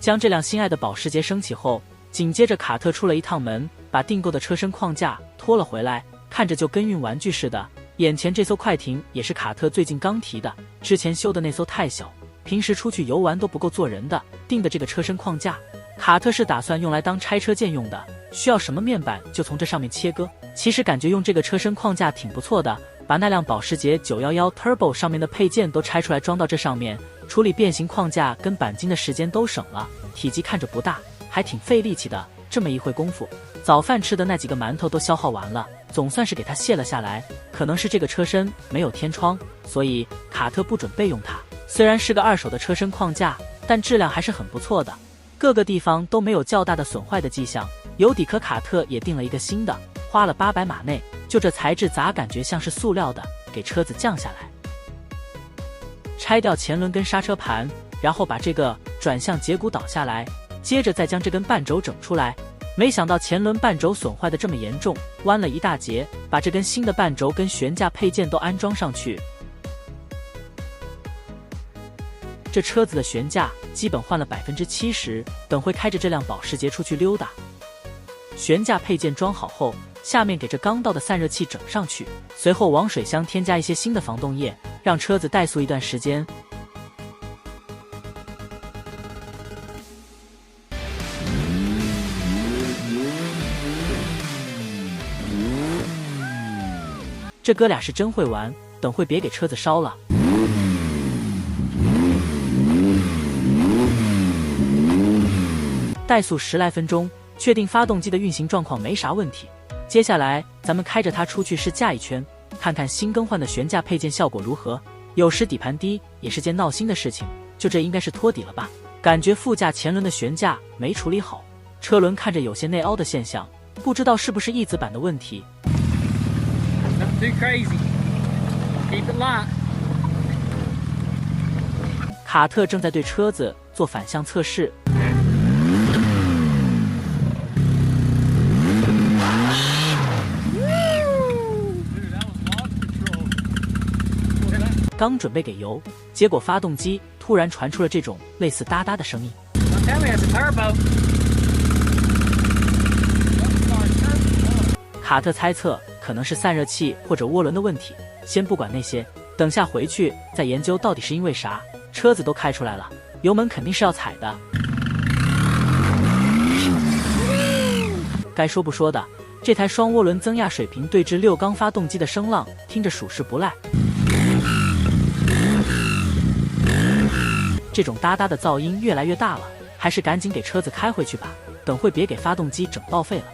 将这辆心爱的保时捷升起后，紧接着卡特出了一趟门，把订购的车身框架拖了回来，看着就跟运玩具似的。眼前这艘快艇也是卡特最近刚提的，之前修的那艘太小，平时出去游玩都不够坐人的。订的这个车身框架，卡特是打算用来当拆车件用的，需要什么面板就从这上面切割。其实感觉用这个车身框架挺不错的，把那辆保时捷911 Turbo 上面的配件都拆出来装到这上面，处理变形框架跟钣金的时间都省了。体积看着不大，还挺费力气的。这么一会功夫，早饭吃的那几个馒头都消耗完了，总算是给它卸了下来。可能是这个车身没有天窗，所以卡特不准备用它。虽然是个二手的车身框架，但质量还是很不错的，各个地方都没有较大的损坏的迹象。油底壳卡特也订了一个新的，花了800码内，就这材质咋感觉像是塑料的，给车子降下来。拆掉前轮跟刹车盘，然后把这个转向节骨倒下来，接着再将这根半轴整出来。没想到前轮半轴损坏的这么严重，弯了一大截，把这根新的半轴跟悬架配件都安装上去。这车子的悬架基本换了70%，等会开着这辆保时捷出去溜达。悬架配件装好后，下面给这刚到的散热器整上去，随后往水箱添加一些新的防冻液，让车子怠速一段时间。这哥俩是真会玩，等会别给车子烧了。怠速10来分钟，确定发动机的运行状况没啥问题。接下来咱们开着它出去试驾一圈，看看新更换的悬架配件效果如何。有时底盘低也是件闹心的事情，就这应该是托底了吧？感觉副驾前轮的悬架没处理好，车轮看着有些内凹的现象，不知道是不是翼子板的问题。卡特正在对车子做反向测试。刚准备给油，结果发动机突然传出了这种类似哒哒的声音。卡特猜测可能是散热器或者涡轮的问题，先不管那些，等下回去再研究到底是因为啥。车子都开出来了，油门肯定是要踩的。该说不说的，这台双涡轮增压水平对置6缸发动机的声浪听着属实不赖。这种哒哒的噪音越来越大了，还是赶紧给车子开回去吧，等会别给发动机整报废了。